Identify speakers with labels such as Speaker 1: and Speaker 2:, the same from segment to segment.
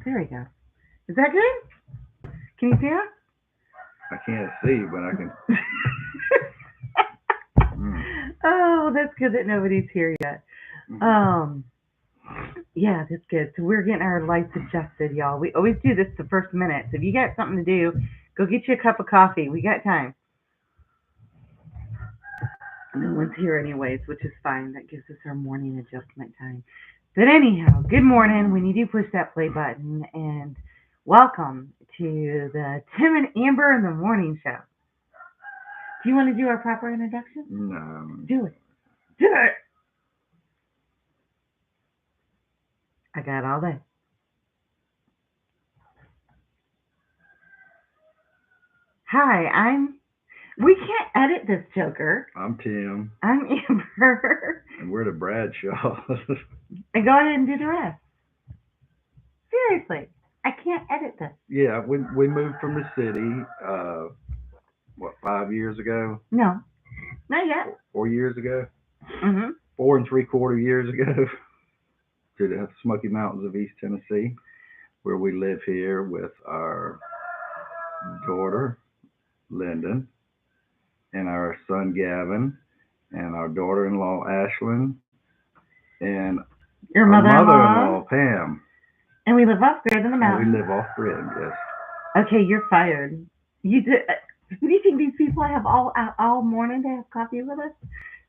Speaker 1: There we go. Is that good? Can you see us?
Speaker 2: I can't see, but I can. Mm,
Speaker 1: Oh, that's good that nobody's here yet.
Speaker 2: mm.
Speaker 1: Um, yeah, that's good. So we're getting our lights adjusted, y'all. We always do this the first minute. So if you got something to do, go get you a cup of coffee. We got time. No one's here anyways, which is fine. That gives us our morning adjustment time. But anyhow, good morning when you do push that play button, and welcome to the Tim and Amber in the Morning Show. Do you want to do our proper introduction?
Speaker 2: No.
Speaker 1: Do it. Do it. I got all day. Hi, I'm. We can't edit this, Joker.
Speaker 2: I'm Tim,
Speaker 1: I'm Amber.
Speaker 2: and we're the Bradshaw.
Speaker 1: And go ahead and do the rest. Seriously, I can't edit this.
Speaker 2: Yeah, we moved from the city. What 5 years ago?
Speaker 1: No, not yet.
Speaker 2: 4 years ago?
Speaker 1: Mhm.
Speaker 2: 4 and 3/4 years ago to the Smoky Mountains of East Tennessee, where we live here with our daughter Lyndon and our son Gavin and our daughter-in-law Ashlyn and
Speaker 1: Your
Speaker 2: our
Speaker 1: mother-in-law,
Speaker 2: mother-in-law Pam.
Speaker 1: and we live off grid in the
Speaker 2: And we
Speaker 1: mountains.
Speaker 2: live off grid. Yes.
Speaker 1: Okay, you're fired. You did. Who do you think these people have all morning to have coffee with us?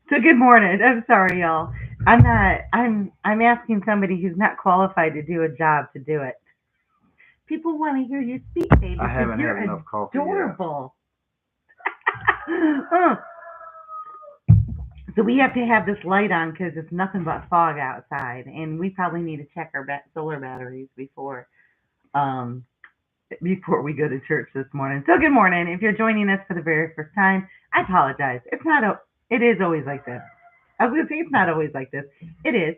Speaker 1: So good morning. I'm sorry, y'all. I'm not. I'm asking somebody who's not qualified to do a job to do it. People want to hear you speak, baby,
Speaker 2: I
Speaker 1: because
Speaker 2: haven't
Speaker 1: you're
Speaker 2: had enough coffee yet.
Speaker 1: adorable. Uh, so we have to have this light on because it's nothing but fog outside, and we probably need to check our solar batteries um before we go to church this morning. So good morning. If you're joining us for the very first time, I apologize. It's not a. It is always like this. I was gonna say it's not always like this. It is,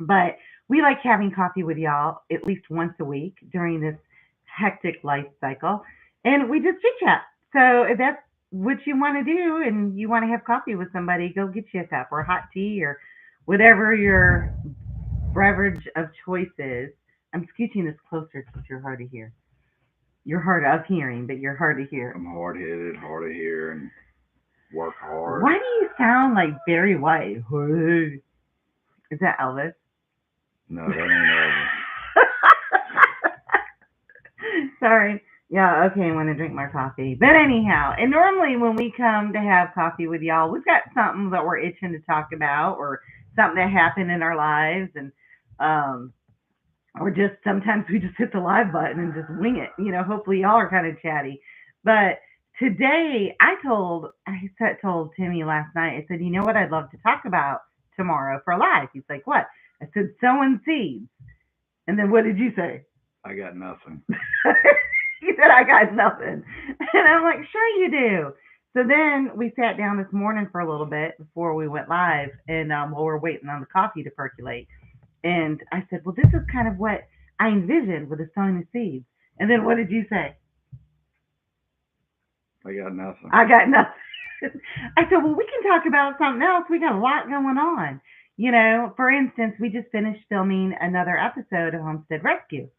Speaker 1: but we like having coffee with y'all at least once a week during this hectic life cycle, and we just chit chat. So if that's what you want to do, and you want to have coffee with somebody, go get you a cup or hot tea or whatever your beverage of choice is. I'm scooching this closer because you're hard to hear. You're hard of hearing, but you're hard to hear.
Speaker 2: I'm hard-headed, hard of hearing, work hard.
Speaker 1: Why do you sound like Barry White? Hey. Is that Elvis?
Speaker 2: No, that ain't over.
Speaker 1: Sorry. Yeah, okay, I want to drink more coffee. But anyhow, and normally when we come to have coffee with y'all, we've got something that we're itching to talk about or something that happened in our lives and um or just sometimes we just hit the live button and just wing it. Hopefully y'all are kind of chatty. But today I told Timmy last night, I said, you know what I'd love to talk about tomorrow for live? He's like, what? I said, sowing seeds. And then what did you say?
Speaker 2: I got nothing.
Speaker 1: He said, I got nothing. And I'm like, sure you do. So then we sat down this morning for a little bit before we went live, and while we're waiting on the coffee to percolate. And I said, well, this is kind of what I envisioned with the sowing of seeds. And then what did you say?
Speaker 2: I got nothing.
Speaker 1: I got nothing. I said, well, we can talk about something else. We got a lot going on. For instance, we just finished filming another episode of Homestead Rescue.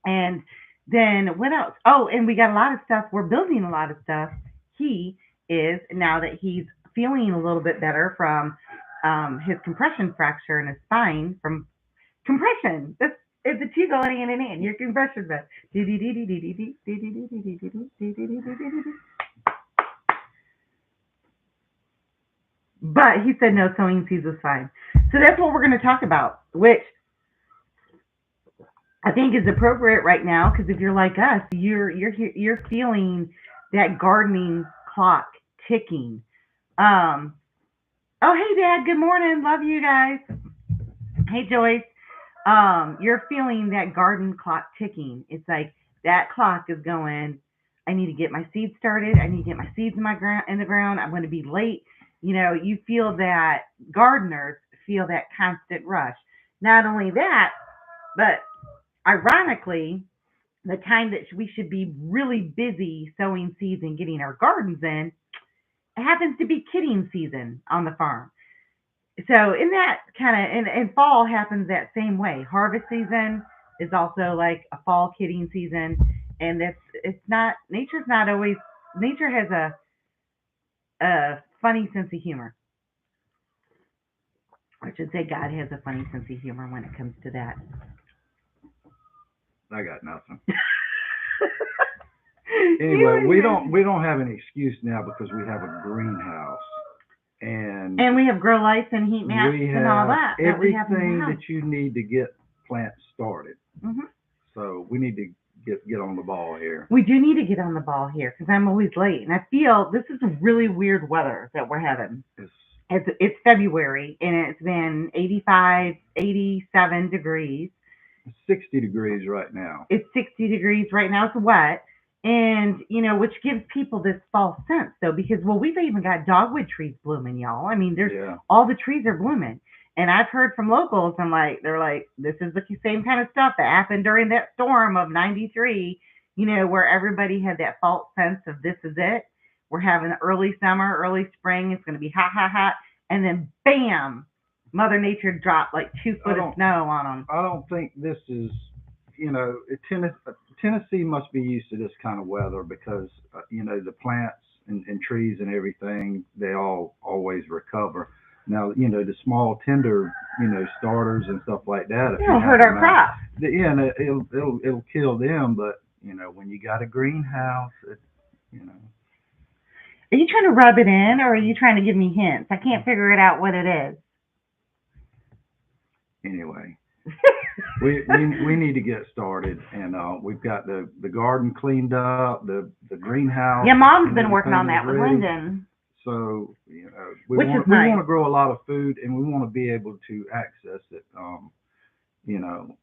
Speaker 1: And then what else? Oh, and we got a lot of stuff. We're building a lot of stuff. He is, now that he's feeling a little bit better from his compression fracture in his spine from compression. That's it's the two going hand in hand. Your compression vest. But he said no, sowing seeds was fine. So that's what we're going to talk about, which I think is appropriate right now because if you're like us, you're feeling that gardening clock ticking. Um. Oh, hey, Dad. Good morning. Love you guys. Hey, Joyce. You're feeling that garden clock ticking. It's like that clock is going. I need to get my seeds started. I need to get my seeds in the ground. I'm going to be late. You feel that gardeners feel that constant rush. Not only that, but ironically, the time that we should be really busy sowing seeds and getting our gardens in, it happens to be kidding season on the farm. So in that kind of and fall happens that same way. Harvest season, is also like a fall kidding season, and it's not nature's not always nature has a funny sense of humor. I should say God has a funny sense of humor when it comes to that.
Speaker 2: I got nothing. Anyway, we don't have any excuse now because we have a greenhouse. And
Speaker 1: we have grow lights and heat maps and all that.
Speaker 2: Everything that you need to get plants started.
Speaker 1: Mm-hmm.
Speaker 2: So we need to get on the ball here.
Speaker 1: We do need to get on the ball here because I'm always late, and I feel this is really weird weather that we're having. It's February, and it's been 85, 87 degrees.
Speaker 2: It's 60 degrees right now.
Speaker 1: It's 60 degrees right now. It's wet. And, which gives people this false sense, though, because, we've even got dogwood trees blooming, y'all. I mean, all the trees are blooming. And I've heard from locals, they're like, this is the same kind of stuff that happened during that storm of 93, where everybody had that false sense of this is it. We're having early summer, early spring. It's going to be hot, hot, hot. And then, bam, Mother Nature dropped like 2 foot of snow on them.
Speaker 2: I don't think this is, Tennessee must be used to this kind of weather because, the plants and trees and everything, they all always recover. Now, the small tender, starters and stuff like that.
Speaker 1: It'll hurt our crops.
Speaker 2: Yeah, and it'll kill them. But, when you got a greenhouse,
Speaker 1: Are you trying to rub it in or are you trying to give me hints? I can't figure it out what it is.
Speaker 2: Anyway. we need to get started, and we've got the garden cleaned up, the greenhouse.
Speaker 1: Yeah, Mom's been working on that with Lyndon.
Speaker 2: So we want to grow a lot of food, and we want to be able to access it, a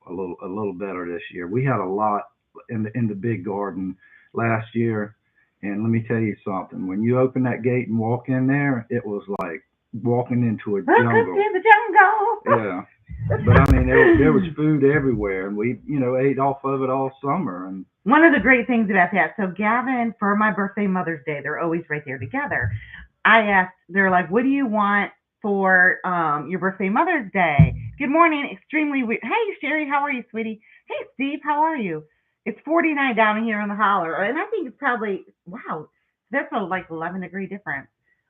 Speaker 2: little better this year. We had a lot in the big garden last year, and let me tell you something. When you open that gate and walk in there, it was like walking into a jungle.
Speaker 1: Welcome to the jungle.
Speaker 2: Yeah. But I mean, there was food everywhere, and we, ate off of it all summer. And
Speaker 1: one of the great things about that, so Gavin, for my birthday, Mother's Day, they're always right there together. I asked, they're like, what do you want for your birthday, Mother's Day? Good morning, extremely weird. Hey, Sherry, how are you, sweetie? Hey, Steve, how are you? It's 49 down here in the holler, and I think it's probably, wow, that's a like 11-degree difference.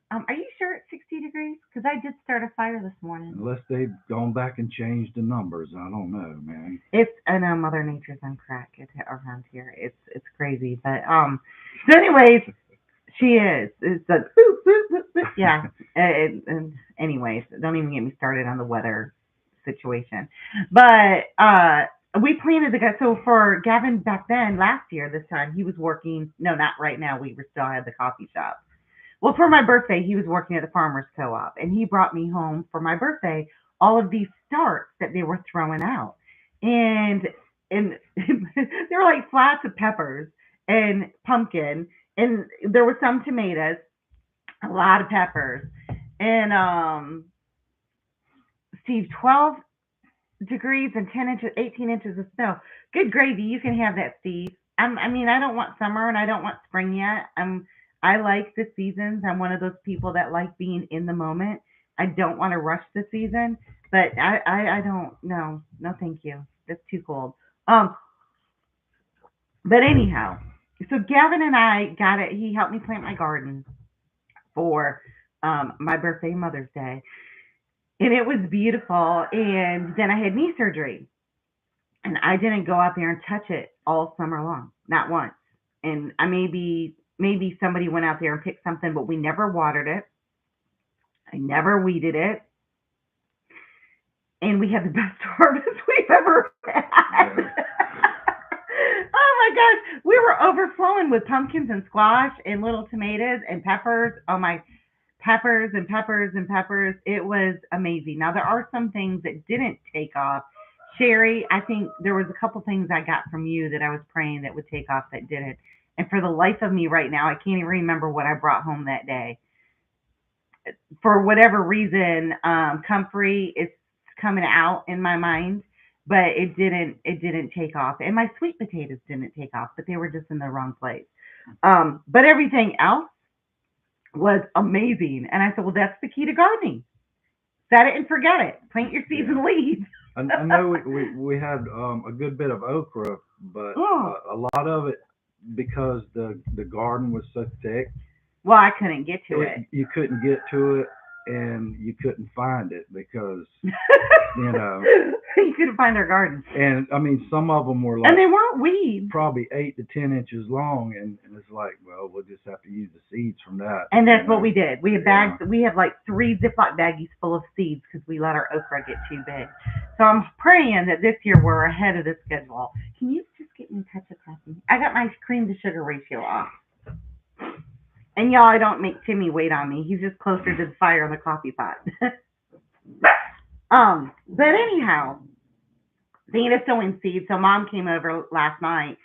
Speaker 1: Are you sure it's 60 degrees? Because I did start a fire this morning.
Speaker 2: Unless they've gone back and changed the numbers, I don't know, man.
Speaker 1: I know Mother Nature's on crack around here. It's crazy, but so anyways, she is. It's like boop, boop, boop, boop. Yeah. And anyways, don't even get me started on the weather situation. But we planted to go. So for Gavin back then, last year, this time he was working. No, not right now. We still had the coffee shop. Well, for my birthday, he was working at the farmer's co-op, and he brought me home for my birthday all of these starts that they were throwing out. And they were like flats of peppers and pumpkin, and there were some tomatoes, a lot of peppers, and Steve, 12 degrees and 10 inches, 18 inches of snow. Good gravy, you can have that, Steve. I mean, I don't want summer and I don't want spring yet. I like the seasons. I'm one of those people that like being in the moment. I don't want to rush the season, but I don't, no, thank you. That's too cold. But anyhow, so Gavin and I got it. He helped me plant my garden for my birthday, Mother's Day. And it was beautiful. And then I had knee surgery. And I didn't go out there and touch it all summer long, not once. And maybe somebody went out there and picked something, but we never watered it. I never weeded it. And we had the best harvest we've ever had. Yeah. Oh my gosh. We were overflowing with pumpkins and squash and little tomatoes and peppers. Oh my, peppers and peppers and peppers. It was amazing. Now, there are some things that didn't take off. Sherry, I think there was a couple things I got from you that I was praying that would take off that didn't. And for the life of me right now, I can't even remember what I brought home that day. For whatever reason, comfrey is coming out in my mind, but it didn't take off. And my sweet potatoes didn't take off, but they were just in the wrong place. But everything else was amazing. And I said, well, that's the key to gardening. Set it and forget it. Plant your seeds and leaves.
Speaker 2: I know we had a good bit of okra, but
Speaker 1: Oh,
Speaker 2: a lot of it because the garden was so thick,
Speaker 1: well, I couldn't get to it.
Speaker 2: you couldn't get to it and you couldn't find it because you know.
Speaker 1: You couldn't find our garden.
Speaker 2: And I mean, some of them were
Speaker 1: And
Speaker 2: like
Speaker 1: they weren't weeds.
Speaker 2: probably 8 to 10 inches long, and it's like, well, we'll just have to use the seeds from that.
Speaker 1: And that's
Speaker 2: you
Speaker 1: what
Speaker 2: know.
Speaker 1: we did. We had bags. We had like 3 Ziploc baggies full of seeds because we let our okra get too big. So I'm praying that this year we're ahead of the schedule. Can you just get me a touch of coffee? I got my cream to sugar ratio off. And y'all, I don't make Timmy wait on me. He's just closer to the fire in the coffee pot. But anyhow, thinking of sowing seeds. So Mom came over last night.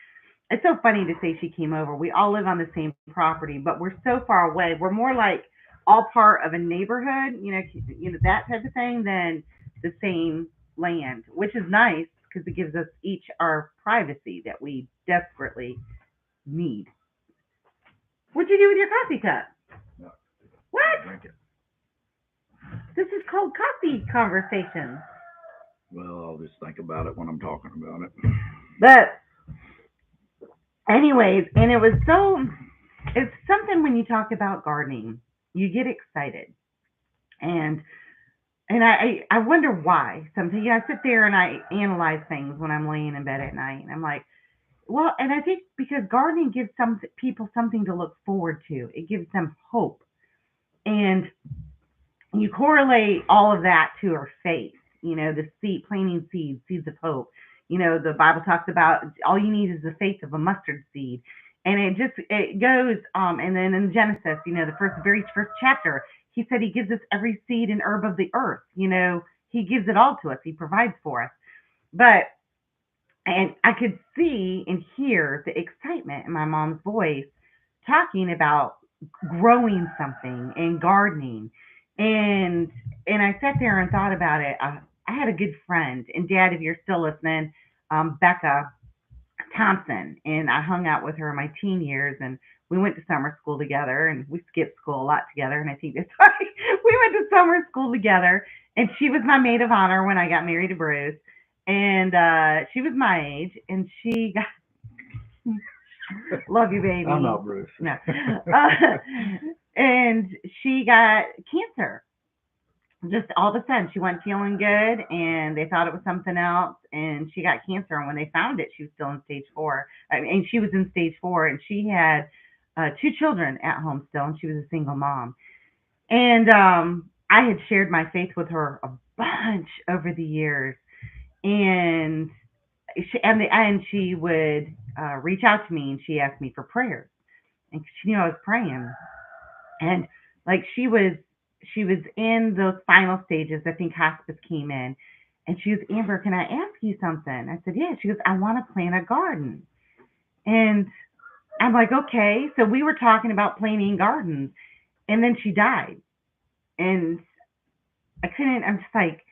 Speaker 1: It's so funny to say she came over. We all live on the same property, but we're so far away. We're more like all part of a neighborhood, that type of thing, than the same land, which is nice because it gives us each our privacy that we desperately need. What'd you do with your coffee cup?
Speaker 2: No,
Speaker 1: What?
Speaker 2: drink it.
Speaker 1: This is called coffee conversation.
Speaker 2: Well, I'll just think about it when I'm talking about it.
Speaker 1: But anyways, and it's something when you talk about gardening, you get excited. And I wonder why. Sometimes I sit there and I analyze things when I'm laying in bed at night, and I'm like, well, and I think because gardening gives some people something to look forward to. It gives them hope, and you correlate all of that to our faith. The seed, planting seeds, seeds of hope. The Bible talks about all you need is the faith of a mustard seed, and it goes. And then in Genesis, the very first chapter, he said he gives us every seed and herb of the earth. He gives it all to us. He provides for us. But and I could see and hear the excitement in my mom's voice talking about growing something and gardening. And I sat there and thought about it. I had a good friend, and Dad, if you're still listening, Becca Thompson, and I hung out with her in my teen years, and we went to summer school together, and we skipped school a lot together, and I think that's why we went to summer school together. And she was my maid of honor when I got married to Bruce, and she was my age, and she got love you, baby.
Speaker 2: I'm not Bruce.
Speaker 1: No, and she got cancer. Just all of a sudden, she wasn't feeling good, and they thought it was something else, and she got cancer. And when they found it, she was still in stage 4. And she was in stage 4, and she had 2 children at home still, and she was a single mom. And I had shared my faith with her a bunch over the years, and she would reach out to me, and she asked me for prayers, and she knew I was praying, and like she was in those final stages. I think hospice came in, and she goes, Amber, can I ask you something? I said, yeah. She goes, I want to plant a garden. And I'm like, okay. So we were talking about planting gardens, and then she died. And I'm just like,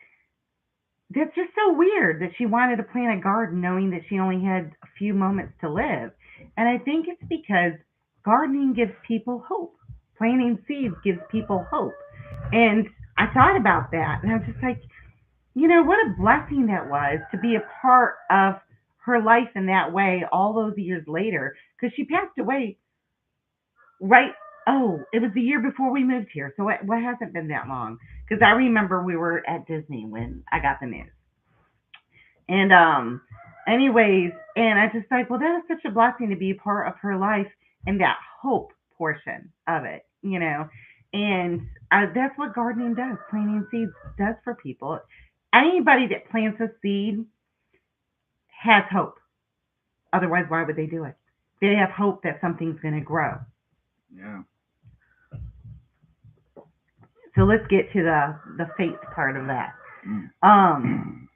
Speaker 1: that's just so weird that she wanted to plant a garden knowing that she only had a few moments to live. And I think it's because gardening gives people hope. Planting seeds gives people hope. And I thought about that, and I was just like, what a blessing that was to be a part of her life in that way all those years later, because she passed away right. Oh, it was the year before we moved here, so what hasn't been that long? Because I remember we were at Disney when I got the news. And anyways, and I just like, well, that is such a blessing to be a part of her life and that hope portion of it. And that's what gardening does. Planting seeds does for people. Anybody that plants a seed has hope. Otherwise, why would they do it? They have hope that something's going to grow.
Speaker 2: Yeah.
Speaker 1: So let's get to the faith part of that.
Speaker 2: Mm.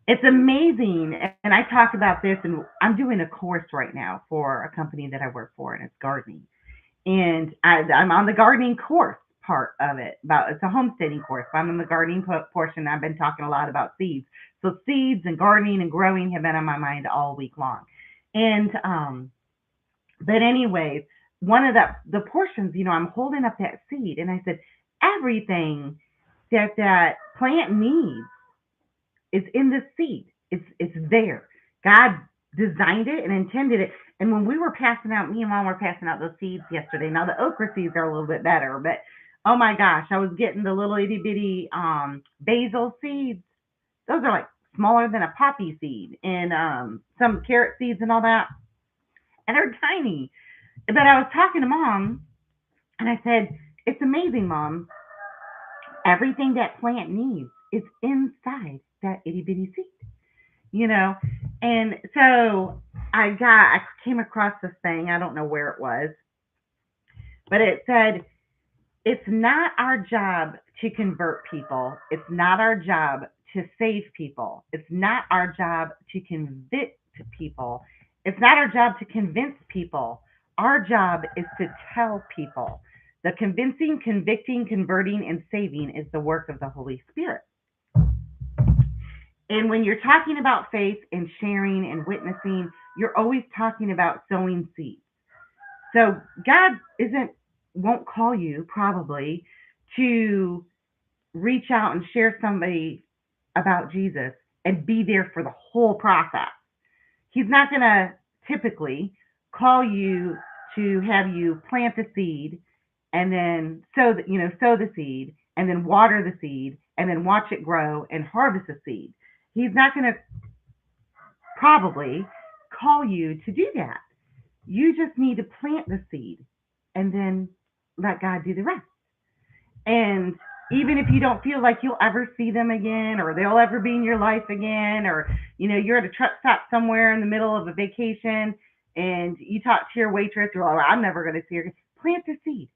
Speaker 1: It's amazing, and I talk about this, and I'm doing a course right now for a company that I work for, and it's gardening. And I'm on the gardening course part of it. It's a homesteading course, but I'm in the gardening portion. I've been talking a lot about seeds. So seeds and gardening and growing have been on my mind all week long. And but anyways, one of the portions, I'm holding up that seed, and I said, everything that plant needs is in the seed. It's there. God designed it and intended it. And when we were passing out, me and Mom were passing out those seeds yesterday. Now the okra seeds are a little bit better, but oh my gosh, I was getting the little itty bitty basil seeds. Those are like smaller than a poppy seed, and some carrot seeds and all that, and they're tiny. But I was talking to Mom, and I said, "It's amazing, Mom. Everything that plant needs is inside that itty bitty seed." You know, and so I came across this thing. I don't know where it was, but it said it's not our job to convert people. It's not our job to save people. It's not our job to convict people. It's not our job to convince people. Our job is to tell people. The convincing, convicting, converting, and saving is the work of the Holy Spirit. And when you're talking about faith and sharing and witnessing, you're always talking about sowing seeds. So God won't call you probably to reach out and share somebody about Jesus and be there for the whole process. He's not going to typically call you to have you plant the seed and then sow the seed and then water the seed and then watch it grow and harvest the seed. He's not going to probably call you to do that. You just need to plant the seed and then let God do the rest. And even if you don't feel like you'll ever see them again or they'll ever be in your life again, or you're at a truck stop somewhere in the middle of a vacation and you talk to your waitress, or oh, I'm never going to see her again. Plant the seed.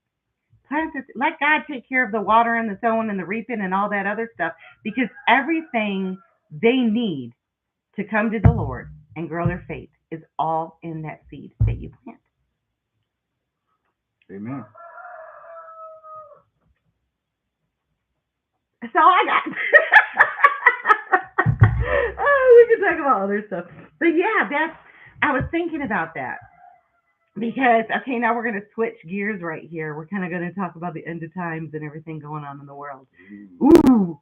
Speaker 1: Let God take care of the water and the sowing and the reaping and all that other stuff, because everything they need to come to the Lord and grow their faith is all in that seed that you plant.
Speaker 2: Amen.
Speaker 1: That's all I got. Oh, we can talk about other stuff. But yeah, I was thinking about that. Because, okay, now we're going to switch gears right here. We're kind of going to talk about the end of times and everything going on in the world. Ooh.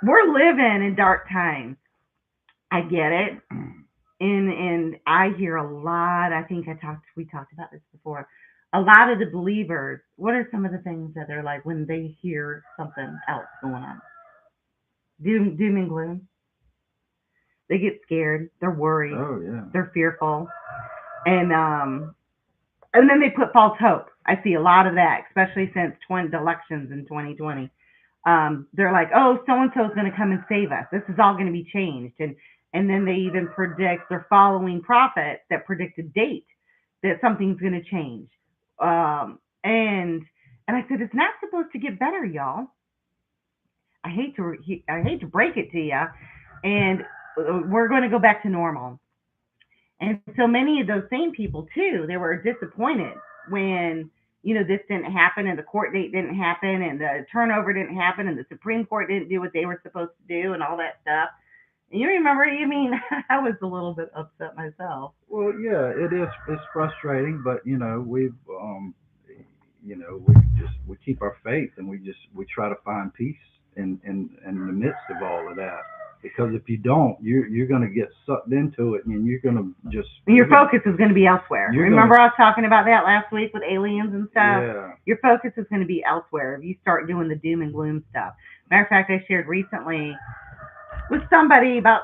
Speaker 1: We're living in dark times. I get it. And I hear a lot. I think we talked about this before. A lot of the believers, what are some of the things that they're like when they hear something else going on? Doom and gloom. They get scared. They're worried.
Speaker 2: Oh, yeah.
Speaker 1: They're fearful. And then they put false hope. I see a lot of that, especially since the elections in 2020. They're like, oh, so-and-so is going to come and save us. This is all going to be changed. And then they even they're following prophets that predict a date that something's going to change. And I said, it's not supposed to get better, y'all. I hate to break it to you. And we're going to go back to normal. And so many of those same people too, they were disappointed when, this didn't happen and the court date didn't happen and the turnover didn't happen and the Supreme Court didn't do what they were supposed to do and all that stuff. And you remember, I was a little bit upset myself.
Speaker 2: Well, yeah, it's frustrating, but we keep our faith and we try to find peace in the midst of all of that. Because if you don't, you're going to get sucked into it, and you're going to just...
Speaker 1: Your focus is going to be elsewhere. Remember I was talking about that last week with aliens and stuff?
Speaker 2: Yeah.
Speaker 1: Your focus is going to be elsewhere if you start doing the doom and gloom stuff. Matter of fact, I shared recently with somebody about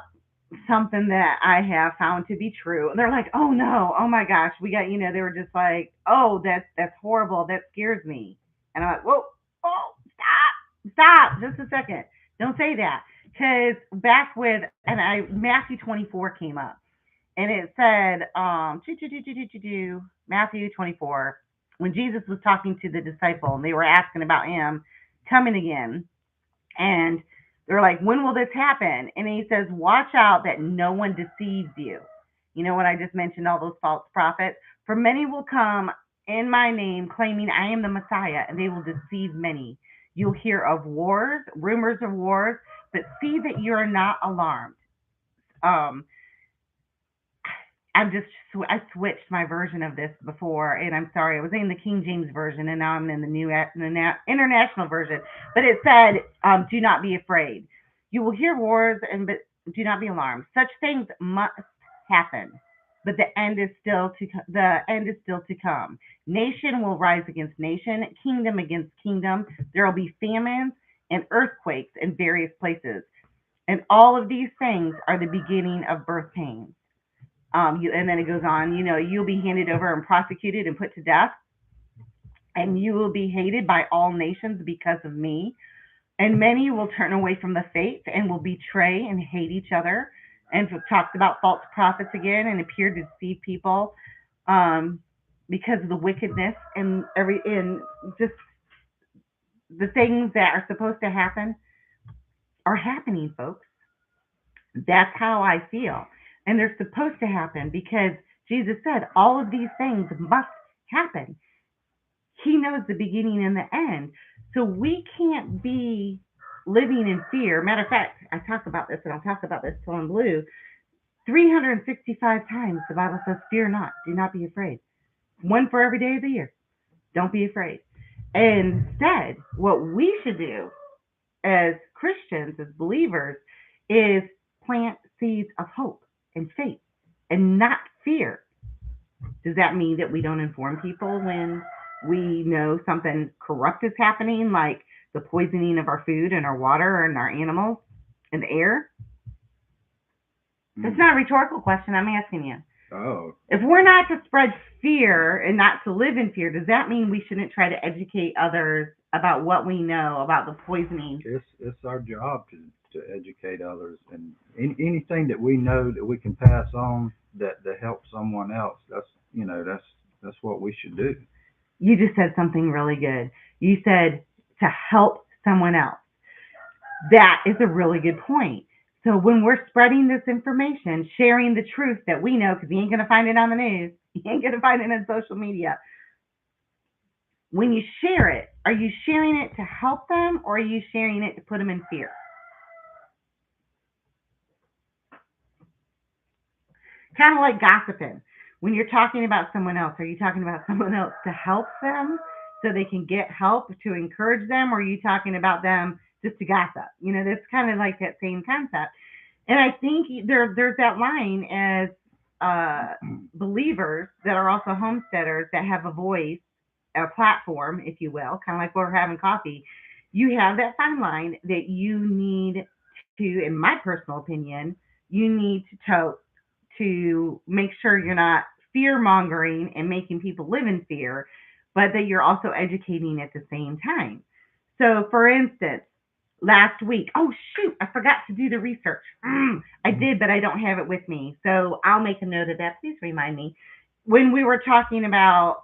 Speaker 1: something that I have found to be true. And they're like, oh, no, oh, my gosh. We got, they were just like, oh, that's horrible. That scares me. And I'm like, whoa, stop, just a second. Don't say that. Because Matthew 24 came up, and it said, Matthew 24, when Jesus was talking to the disciple, and they were asking about him coming again, and they're like, when will this happen? And he says, watch out that no one deceives you. You know what I just mentioned, all those false prophets? For many will come in my name, claiming I am the Messiah, and they will deceive many. You'll hear of wars, rumors of wars, but see that you're not alarmed. I switched my version of this before, and I'm sorry. I was in the King James version, and now I'm in the new international version. But it said, do not be afraid. You will hear wars, but do not be alarmed. Such things must happen, but the end is still to come. Nation will rise against nation, kingdom against kingdom. There will be famines and earthquakes in various places, and all of these things are the beginning of birth pains. And then it goes on. You'll be handed over and prosecuted and put to death, and you will be hated by all nations because of me. And many will turn away from the faith and will betray and hate each other. And talks about false prophets again and appear to deceive people because of the wickedness and just the things that are supposed to happen are happening, folks. That's how I feel. And they're supposed to happen because Jesus said all of these things must happen. He knows the beginning and the end. So we can't be living in fear. Matter of fact, I talk about this, and I'll talk about this till I'm blue. 365 times the Bible says, fear not, do not be afraid. One for every day of the year. Don't be afraid. Instead, what we should do as Christians, as believers, is plant seeds of hope and faith and not fear. Does that mean that we don't inform people when we know something corrupt is happening, like the poisoning of our food and our water and our animals and the air? It's not a rhetorical question. I'm asking you.
Speaker 2: Oh.
Speaker 1: If we're not to spread fear and not to live in fear, does that mean we shouldn't try to educate others about what we know about the poisoning?
Speaker 2: It's our job to educate others, and anything that we know that we can pass on that helps someone else. That's what we should do.
Speaker 1: You just said something really good. You said to help someone else. That is a really good point. So when we're spreading this information, sharing the truth that we know, because you ain't going to find it on the news, you ain't going to find it on social media. When you share it, are you sharing it to help them, or are you sharing it to put them in fear? Kind of like gossiping. When you're talking about someone else, are you talking about someone else to help them so they can get help, to encourage them, or are you talking about them just to gossip? That's kind of like that same concept. And I think there's that line as believers that are also homesteaders that have a voice, a platform, if you will, kind of like we're having coffee. You have that fine line that you need to, in my personal opinion, you need to tote to make sure you're not fear mongering and making people live in fear, but that you're also educating at the same time. So, for instance, last week, oh shoot, I forgot to do the research. I did, but I don't have it with me. So I'll make a note of that. Please remind me. When we were talking about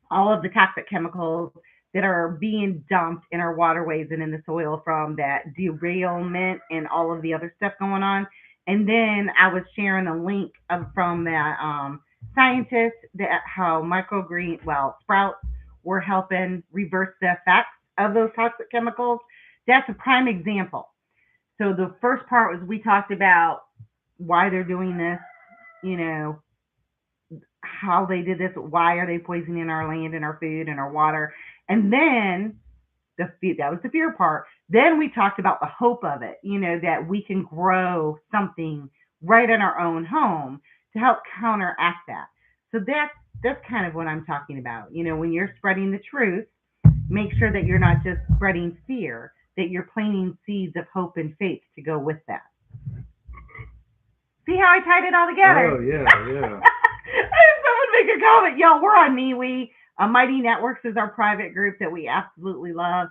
Speaker 1: all of the toxic chemicals that are being dumped in our waterways and in the soil from that derailment and all of the other stuff going on. And then I was sharing a link from that scientist that how sprouts were helping reverse the effects of those toxic chemicals. That's a prime example. So the first part was we talked about why they're doing this, how they did this, why are they poisoning our land and our food and our water. And then that was the fear part. Then we talked about the hope of it, that we can grow something right in our own home to help counteract that. So that's kind of what I'm talking about. When you're spreading the truth, make sure that you're not just spreading fear, that you're planting seeds of hope and faith to go with that. See how I tied it all together?
Speaker 2: Oh, yeah.
Speaker 1: Someone make a comment. Y'all, we're on MeWe. Mighty Networks is our private group that we absolutely love.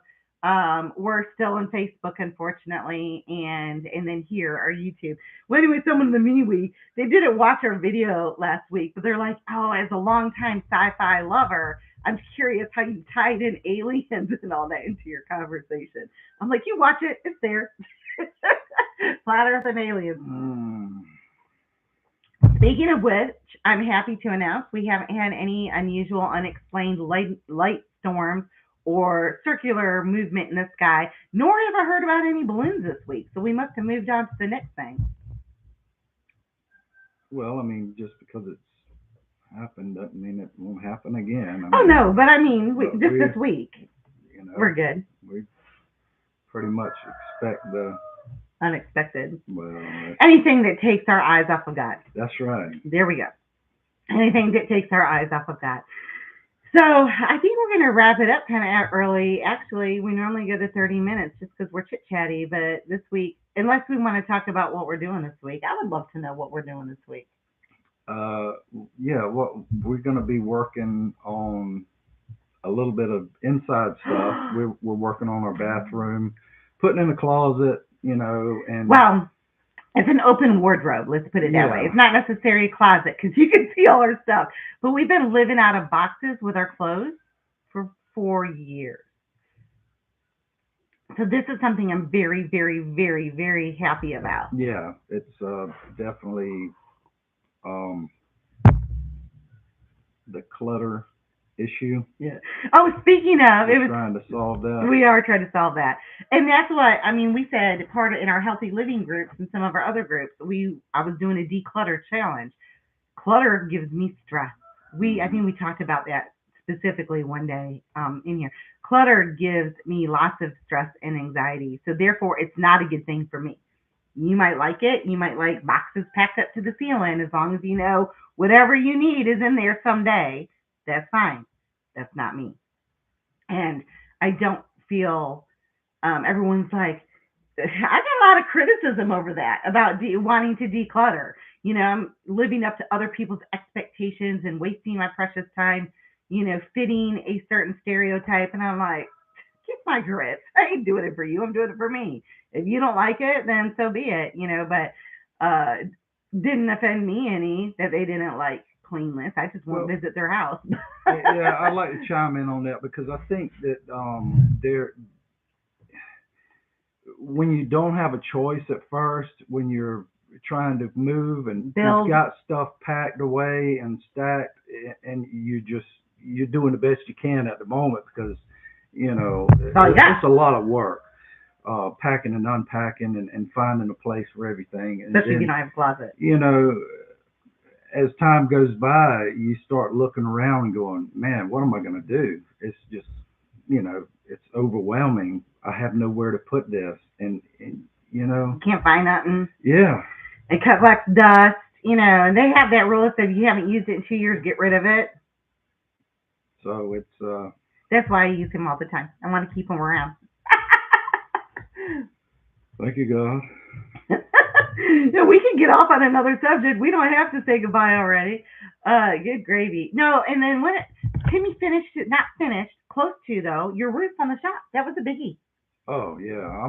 Speaker 1: We're still on Facebook, unfortunately, and then here, our YouTube. Well, anyway, someone in the MeWe, they didn't watch our video last week, but they're like, oh, as a longtime sci-fi lover, I'm curious how you tied in aliens and all that into your conversation. I'm like, you watch it, it's there. Flat Earth and aliens. Speaking of which, I'm happy to announce we haven't had any unusual, unexplained light storms or circular movement in the sky, nor have I heard about any balloons this week. So we must have moved on to the next thing.
Speaker 2: Well, just because it's happened doesn't mean it won't happen again.
Speaker 1: No, but just this week, we're good.
Speaker 2: pretty much expect the,
Speaker 1: Unexpected.
Speaker 2: well,
Speaker 1: Anything that takes our eyes off of God.
Speaker 2: that's right.
Speaker 1: There we go. Anything that takes our eyes off of God. So I think we're going to wrap it up kind of early. Actually, we normally go to 30 minutes just because we're chit chatty. But this week, unless we want to talk about what we're doing this week, I would love to know what we're doing this week.
Speaker 2: Uh, yeah, well, we're going to be working on a little bit of inside stuff. We're working on our bathroom, putting in a closet, and
Speaker 1: Well, it's an open wardrobe. Let's put it that way.
Speaker 2: yeah,
Speaker 1: It's not necessarily a closet because you can see all our stuff. But we've been living out of boxes with our clothes for 4 years. So this is something I'm very, very, very, very happy about.
Speaker 2: yeah, it's definitely um, the clutter issue.
Speaker 1: Yeah. Oh, speaking of, it
Speaker 2: We're
Speaker 1: was
Speaker 2: trying to solve that.
Speaker 1: we are trying to solve that, and that's what I mean. We said part of in our healthy living groups and some of our other groups. I was doing a declutter challenge. Clutter gives me stress. I think we talked about that specifically one day in here. Clutter gives me lots of stress and anxiety, so therefore it's not a good thing for me. You might like it. You might like boxes packed up to the ceiling as long as you know whatever you need is in there someday. That's fine. That's not me. And I don't feel everyone's like, I got a lot of criticism over that about wanting to declutter. I'm living up to other people's expectations and wasting my precious time, fitting a certain stereotype. And I'm like, kiss my grits. I ain't doing it for you. I'm doing it for me. If you don't like it, then so be it. But didn't offend me any that they didn't like cleanliness. I just won't
Speaker 2: Well,
Speaker 1: visit their house.
Speaker 2: yeah, I'd like to chime in on that because I think that there, when you don't have a choice at first, when you're trying to move and
Speaker 1: Build.
Speaker 2: you've got stuff packed away and stacked, and you're doing the best you can at the moment because
Speaker 1: Oh yeah.
Speaker 2: it's a lot of work. Packing and unpacking and finding a place for everything, and
Speaker 1: Especially if you
Speaker 2: then
Speaker 1: don't have a closet.
Speaker 2: as time goes by, you start looking around and going, man, what am I going to do? It's just, it's overwhelming. I have nowhere to put this. And
Speaker 1: You can't find nothing.
Speaker 2: yeah.
Speaker 1: It collects dust, and they have that rule that if you haven't used it in 2 years, get rid of it.
Speaker 2: So
Speaker 1: That's why I use him all the time. I want to keep him around.
Speaker 2: thank you, God.
Speaker 1: No, we can get off on another subject. We don't have to say goodbye already. Good gravy. No, and then when Timmy finished it, not finished, close to though, your roof on the shop. That was a biggie.
Speaker 2: Oh yeah.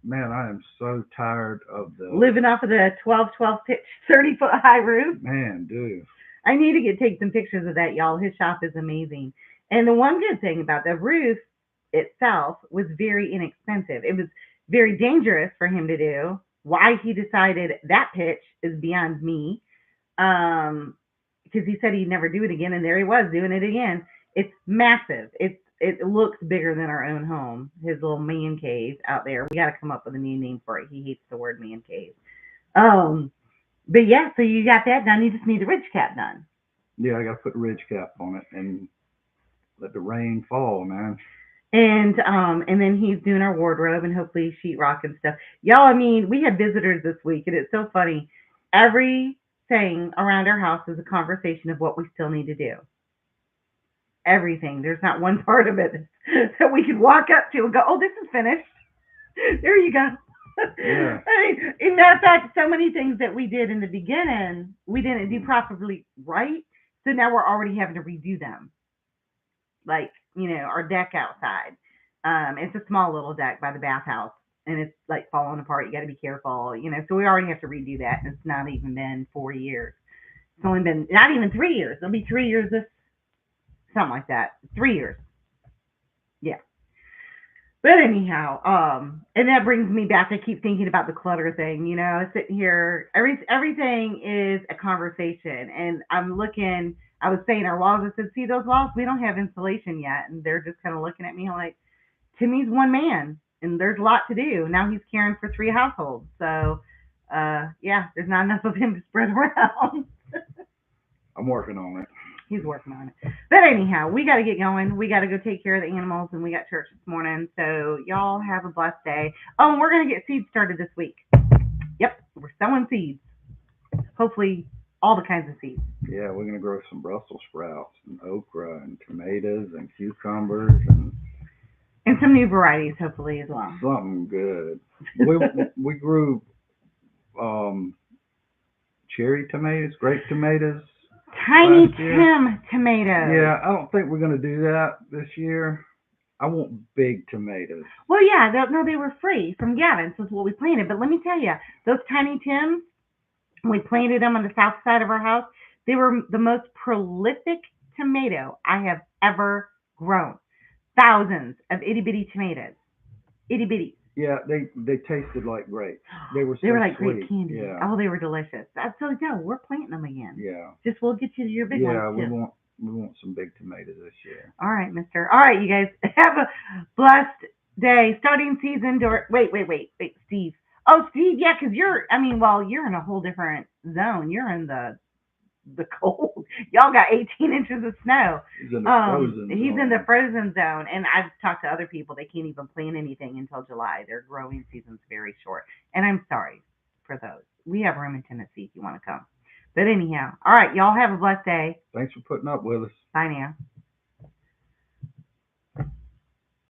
Speaker 2: Man, I am so tired of the,
Speaker 1: Living off of the 12 pitch, 30-foot high roof.
Speaker 2: man, dude.
Speaker 1: I need to take some pictures of that, y'all. His shop is amazing. And the one good thing about the roof itself was very inexpensive. It was very dangerous for him to do. Why he decided that pitch is beyond me. Because he said he'd never do it again, and there he was doing it again. It's massive. It looks bigger than our own home. His little man cave out there. We got to come up with a new name for it. He hates the word man cave. But yeah, so you got that done. You just need the ridge cap done.
Speaker 2: Yeah, I got to put a ridge cap on it and let the rain fall, man.
Speaker 1: And then he's doing our wardrobe and hopefully sheetrock and stuff. Y'all, I mean, we had visitors this week, and it's so funny. Everything around our house is a conversation of what we still need to do. Everything. There's not one part of it that we could walk up to and go, "Oh, this is finished." There you go.
Speaker 2: Yeah.
Speaker 1: I mean, in matter of fact, so many things that we did in the beginning, we didn't do properly right. So now we're already having to redo them. Like, our deck outside. It's a small little deck by the bathhouse, and it's like falling apart. You got to be careful, So we already have to redo that, and it's not even been 4 years. It's only been not even 3 years. It'll be 3 years this, something like that. 3 years. Yeah. But anyhow, and that brings me back. I keep thinking about the clutter thing. Sitting here, everything is a conversation, and I'm looking. I was saying our walls. I said, "See those walls? We don't have insulation yet," and they're just kind of looking at me like, "Timmy's one man, and there's a lot to do. Now he's caring for 3 households, so yeah, there's not enough of him to spread around."
Speaker 2: I'm working on it.
Speaker 1: He's working on it. But anyhow, we got to get going. We got to go take care of the animals, and we got church this morning. So y'all have a blessed day. Oh, and we're going to get seeds started this week. Yep, we're sowing seeds. Hopefully, all the kinds of seeds.
Speaker 2: Yeah, we're going to grow some Brussels sprouts and okra and tomatoes and cucumbers
Speaker 1: and some new varieties, hopefully, as well.
Speaker 2: Something good. We grew cherry tomatoes, grape tomatoes.
Speaker 1: Tiny Tim tomatoes.
Speaker 2: Yeah, I don't think we're going to do that this year. I want big tomatoes.
Speaker 1: Well, yeah, they were free from Gavin's. That's what we planted. But let me tell you, those Tiny Tims, we planted them on the south side of our house. They were the most prolific tomato I have ever grown. Thousands of itty bitty tomatoes. Itty bitty.
Speaker 2: Yeah, they tasted like grapes. They were
Speaker 1: like
Speaker 2: sweet.
Speaker 1: Grape candy.
Speaker 2: Yeah.
Speaker 1: Oh, they were delicious. So no, we're planting them again.
Speaker 2: Yeah.
Speaker 1: Just we'll get you your big ones too.
Speaker 2: Yeah, we want some big tomatoes this year.
Speaker 1: All right, mister. All right, you guys have a blessed day. Starting season. Wait, Steve. Oh, Steve, yeah, because you're in a whole different zone. You're in the cold. Y'all got 18 inches of snow.
Speaker 2: He's in the frozen zone.
Speaker 1: He's in the frozen zone. And I've talked to other people. They can't even plant anything until July. Their growing season's very short. And I'm sorry for those. We have room in Tennessee if you want to come. But anyhow, all right, y'all have a blessed day.
Speaker 2: Thanks for putting up with us.
Speaker 1: Bye now.